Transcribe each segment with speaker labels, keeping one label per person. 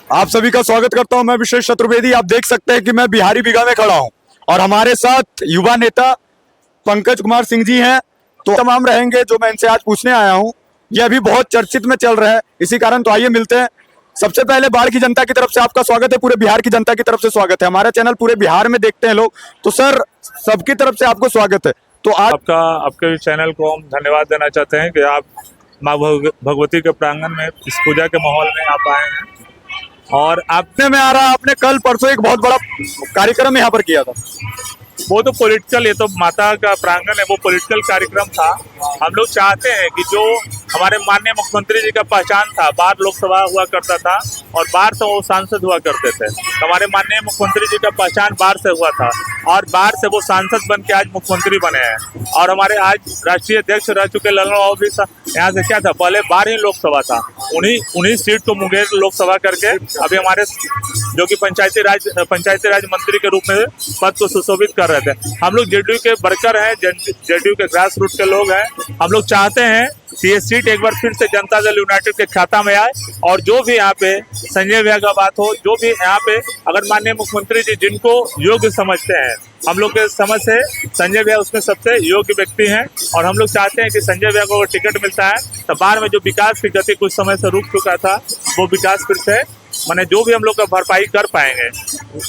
Speaker 1: आप सभी का स्वागत करता हूं। मैं विशेष चतुर्वेदी। आप देख सकते हैं कि मैं बिहारी बीघा में खड़ा हूं और हमारे साथ युवा नेता पंकज कुमार सिंह जी हैं। तो तमाम रहेंगे जो मैं इनसे आज पूछने आया हूं। ये अभी बहुत चर्चित में चल रहा है, इसी कारण तो आइए मिलते हैं। सबसे पहले बाढ़ की जनता की तरफ से आपका स्वागत है, पूरे बिहार की जनता की तरफ से स्वागत है। हमारा चैनल पूरे बिहार में देखते हैं लोग, तो सर सबकी तरफ से आपको स्वागत है। तो आज
Speaker 2: आपके चैनल को हम धन्यवाद देना चाहते हैं कि आप माँ भगवती के प्रांगण में इस पूजा के माहौल में आप आए हैं।
Speaker 1: और आपने में आ रहा, आपने कल परसों एक बहुत बड़ा कार्यक्रम यहाँ पर किया था।
Speaker 2: वो तो पॉलिटिकल, ये तो माता का प्रांगण है, वो पॉलिटिकल कार्यक्रम था। हम लोग चाहते हैं कि जो हमारे माननीय मुख्यमंत्री जी का पहचान था, बाहर लोकसभा हुआ करता था और बाहर से वो सांसद हुआ करते थे। हमारे माननीय मुख्यमंत्री जी का पहचान बाहर से हुआ था और बाहर से वो सांसद बन के आज मुख्यमंत्री बने हैं। और हमारे आज राष्ट्रीय अध्यक्ष रह चुके ललन बाबू भी यहाँ से क्या था, पहले 12 लोकसभा था, उन्हीं सीट को मुंगेर लोकसभा करके अभी हमारे जो कि पंचायती राज मंत्री के रूप में पद को सुशोभित कर रहे थे। हम लोग जेडीयू के वर्कर हैं, जेडीयू के ग्रास रूट के लोग हैं। हम लोग चाहते हैं कि ये सीट एक बार फिर से जनता दल यूनाइटेड के खाता में आए और जो भी यहाँ पे संजय भैया का बात हो, जो भी यहाँ पे अगर माननीय मुख्यमंत्री जी जिनको योग्य समझते हैं, हम लोग के समझ से संजय भैया उसमें सबसे योग्य व्यक्ति हैं। और हम लोग चाहते हैं कि संजय भैया को टिकट मिलता है तो बाहर में जो विकास की गति कुछ समय से रुक चुका था, वो विकास फिर से माने जो भी हम लोग का भरपाई कर पाएंगे,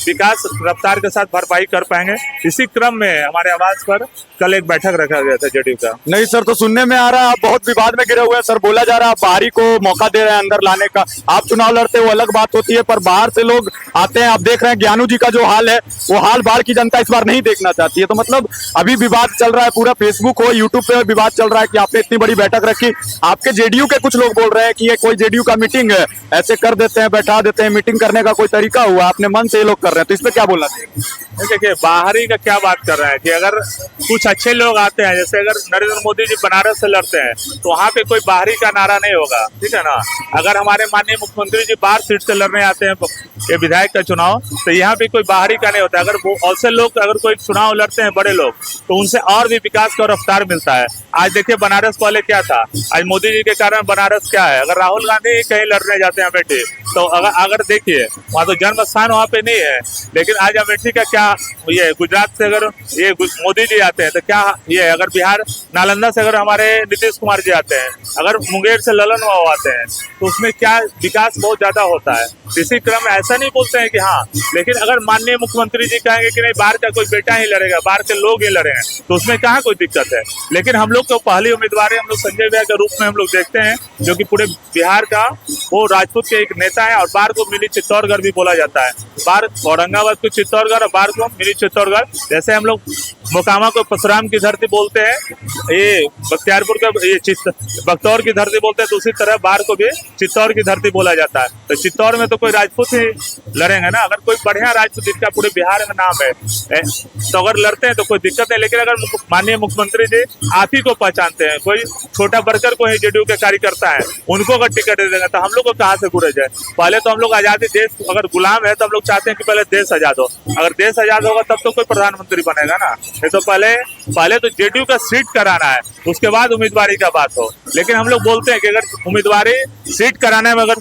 Speaker 2: विकास रफ्तार के साथ भरपाई कर पाएंगे। इसी क्रम में हमारे आवास पर कल एक बैठक रखा गया था जेडीयू का।
Speaker 1: नहीं सर, तो सुनने में आ रहा है आप बहुत विवाद में गिरे हुए हैं सर। बोला जा रहा है आप बाहरी को मौका दे रहे हैं अंदर लाने का। आप चुनाव लड़ते हो अलग बात होती है, पर बाहर से लोग आते हैं। आप देख रहे हैं ज्ञानू जी का जो हाल है, वो हाल बाहर की जनता इस बार नहीं देखना चाहती है। तो मतलब अभी विवाद चल रहा है, पूरा फेसबुक हो, यूट्यूब पे विवाद चल रहा है कि आपने इतनी बड़ी बैठक रखी। आपके जेडीयू के कुछ लोग बोल रहे हैं कि ये कोई जेडीयू का मीटिंग है, ऐसे कर देते हैं, बैठा देते हैं, मीटिंग करने का कोई तरीका हुआ, अपने मन से ये लोग कर रहे हैं। तो इस पे क्या बोलना चाहिए?
Speaker 2: देखिए, बाहरी का क्या बात कर रहे हैं कि अगर कुछ अच्छे लोग आते हैं, जैसे अगर नरेंद्र मोदी जी बनारस से लड़ते हैं तो वहाँ पे कोई बाहरी का नारा नहीं होगा, ठीक है ना। अगर हमारे माननीय मुख्यमंत्री जी बाहर सीट से लड़ने आते हैं ये विधायक का चुनाव, तो यहाँ पे कोई बाहरी का नहीं होता। अगर वो ऐसे लोग अगर कोई चुनाव लड़ते हैं बड़े लोग, तो उनसे और भी विकास का रफ्तार मिलता है। आज देखिए बनारस पहले क्या था, आज मोदी जी के कारण बनारस क्या है। अगर राहुल गांधी कहीं लड़ने जाते हैं अमेठी, तो अगर देखिए वहाँ तो जन्म स्थान वहाँ पे नहीं है, लेकिन आज अमेठी का क्या ये, गुजरात से अगर ये मोदी जी आते हैं तो क्या ये, अगर बिहार नालंदा से अगर हमारे नीतीश कुमार जी आते हैं, अगर मुंगेर से ललन बाबू आते हैं, तो उसमें क्या विकास बहुत ज्यादा होता है। इसी क्रम में ऐसा नहीं बोलते हैं कि हाँ, लेकिन अगर माननीय मुख्यमंत्री जी कहेंगे कि नहीं बाहर का कोई बेटा ही लड़ेगा, बाहर के लोग ही लड़ेंगे, तो उसमें कहाँ कोई दिक्कत है। लेकिन हम लोग तो पहली उम्मीदवार हम लोग संजय भैया के रूप में हम लोग देखते हैं, जो कि पूरे बिहार का वो राजपूत के एक नेता है। और बाहर को मिनी चित्तौड़गढ़ भी बोला जाता है, बाहर औरंगाबाद को चित्तौड़गढ़ और बाहर को मिनी चित्तौड़गढ़। जैसे हम लोग मोकामा को परशुराम की धरती बोलते हैं, ये बख्तियारपुर का ये बख्तौर की धरती बोलते हैं, तो उसी तरह बाहर को भी चित्तौड़ की धरती बोला जाता है। तो चित्तौड़ में तो कोई राजपूत ही लड़ेंगे ना। अगर कोई बढ़िया राजपूत जिसका पूरे बिहार में नाम है तो अगर लड़ते हैं तो कोई दिक्कत नहीं। लेकिन अगर माननीय मुख्यमंत्री जी आप ही को पहचानते हैं, कोई छोटा वर्कर को ही जेडीयू के कार्यकर्ता है, उनको अगर टिकट दे देंगे तो हम लोग को कहाँ से गुरेज है। पहले तो हम लोग आजादी, देश अगर गुलाम है तो हम लोग चाहते हैं कि पहले देश आजाद हो। अगर देश आजाद होगा तब तो कोई प्रधानमंत्री बनेगा ना। ये तो पहले तो जेडीयू का सीट कराना है, उसके बाद उम्मीदवारी का बात हो। लेकिन हम लोग बोलते हैं कि अगर उम्मीदवारी सीट कराने में अगर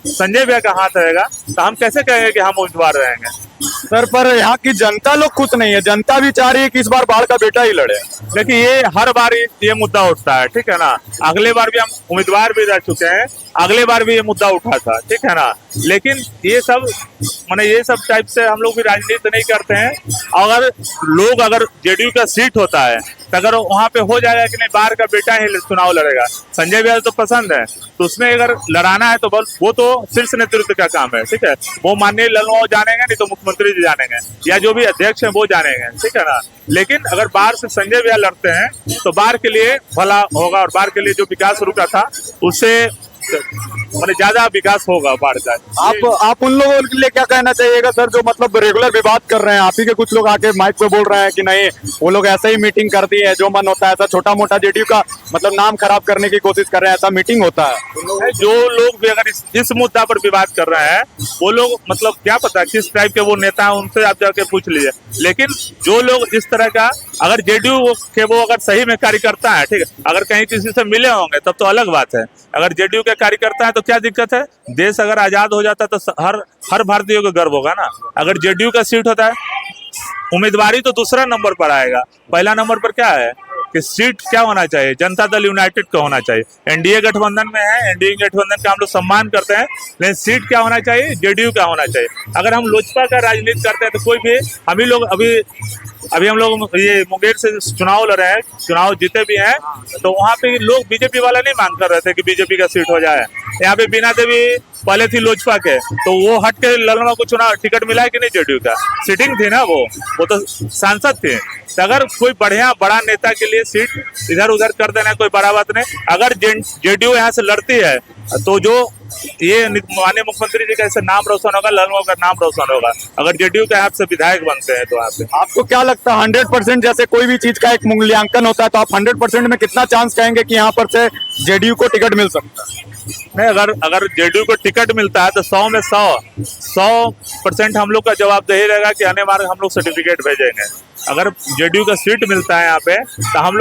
Speaker 2: संजय भैया का हाथ रहेगा तो हम कैसे कहेंगे कि हम उम्मीदवार रहेंगे।
Speaker 1: सर पर यहाँ की जनता लोग खुश नहीं है, जनता भी चाह रही है कि इस बार बाढ़ का बेटा ही लड़े।
Speaker 2: देखिए, ये हर बार ये मुद्दा उठता है, ठीक है ना। अगले बार भी हम उम्मीदवार भी रह चुके हैं, अगले बार भी ये मुद्दा उठा था, ठीक है ना। लेकिन ये सब माने ये सब टाइप से हम लोग भी राजनीति नहीं करते हैं। अगर जेडीयू का सीट होता है तो अगर वहाँ पे हो जाएगा कि नहीं बाहर का बेटा ही चुनाव लड़ेगा, संजय भैया तो पसंद है, तो उसमें अगर लड़ाना है तो बस वो तो शीर्ष नेतृत्व का काम है, ठीक है। वो माननीय ललन बाबू जानेंगे, नहीं तो मुख्यमंत्री जी जानेंगे, या जो भी अध्यक्ष है वो जानेंगे, ठीक है ना। लेकिन अगर बाहर से संजय भैया लड़ते हैं तो बाहर के लिए भला होगा और बाहर के लिए जो विकास रुका था उससे मतलब ज्यादा विकास होगा बाढ़ का।
Speaker 1: आप उन लोगों के लिए क्या कहना चाहिएगा सर जो मतलब रेगुलर विवाद कर रहे हैं? आप ही के कुछ लोग आके माइक पे बोल रहे हैं कि नहीं वो लोग ऐसे ही मीटिंग करती है, जो मन होता है ऐसा छोटा मोटा जेडीयू का मतलब नाम खराब करने की कोशिश कर रहे हैं, ऐसा मीटिंग होता है।
Speaker 2: जो लोग भी अगर इस मुद्दा पर विवाद कर रहे हैं वो लोग मतलब क्या पता किस टाइप के वो नेता हैं, उनसे आप जाके पूछ लीजिए। लेकिन जो लोग इस तरह का अगर जेडीयू के वो अगर सही में कार्यकर्ता है, ठीक है, अगर कहीं किसी से मिले होंगे तब तो अलग बात है। अगर जेडीयू के कार्यकर्ता है तो क्या दिक्कत है? देश अगर आजाद हो जाता तो हर भारतीय को गर्व होगा ना। अगर जेडीयू का सीट होता है, उम्मीदवारी तो दूसरा नंबर पर आएगा, पहला नंबर पर क्या है कि सीट क्या होना चाहिए? जनता दल यूनाइटेड का होना चाहिए। एनडीए गठबंधन में है, एनडीए गठबंधन का हम लोग सम्मान करते हैं, लेकिन सीट क्या होना चाहिए? जेडीयू का होना चाहिए। अगर हम लोजपा का राजनीति करते हैं तो कोई भी अभी हम लोग ये मुंगेर से चुनाव लड़ रहे हैं, चुनाव जीते भी हैं, तो वहाँ पे लोग बीजेपी वाला नहीं मांग कर रहे थे कि बीजेपी का सीट हो जाए। यहाँ पे बीना देवी पहले थी लोजपा के, तो वो हट के ललमा को चुनाव टिकट मिला है कि नहीं? जेडीयू का सीटिंग थी ना, वो तो सांसद थे। तो अगर कोई बढ़िया बड़ा नेता के लिए सीट इधर उधर कर देना कोई बड़ा बात नहीं। अगर जेडीयू यहाँ से लड़ती है तो जो ये माननीय मुख्यमंत्री जी का ऐसे नाम रोशन होगा, ललमा का नाम रोशन होगा, अगर जेडीयू के हाथ से विधायक बनते हैं तो यहाँ पे।
Speaker 1: आपको क्या लगता है 100% जैसे कोई भी चीज का एक मूल्यांकन होता है, तो आप 100% में कितना चांस कहेंगे कि यहाँ पर से जेडीयू को टिकट मिल सकता है?
Speaker 2: नहीं, अगर जेडीयू को टिकट मिलता है तो 100 में 100% हम लोग का जवाब यही रहेगा कि आने बार हम लोग सर्टिफिकेट भेजेंगे। अगर जेडीयू का सीट मिलता है यहाँ पे तो हम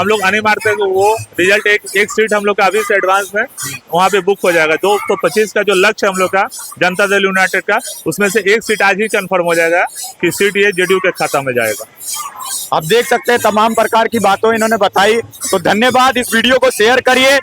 Speaker 2: लोग आने मारते हैं कि वो रिजल्ट एक सीट हम लोग का अभी से एडवांस में वहाँ पे बुक हो जाएगा। 225 का जो लक्ष्य हम लोग का जनता दल यूनाइटेड का, उसमें से एक सीट आज ही कंफर्म हो जाएगा कि सीट ये जेडीयू के खाता में जाएगा।
Speaker 1: आप देख सकते हैं तमाम प्रकार की बातों इन्होंने बताई, तो धन्यवाद। इस वीडियो को शेयर करिए।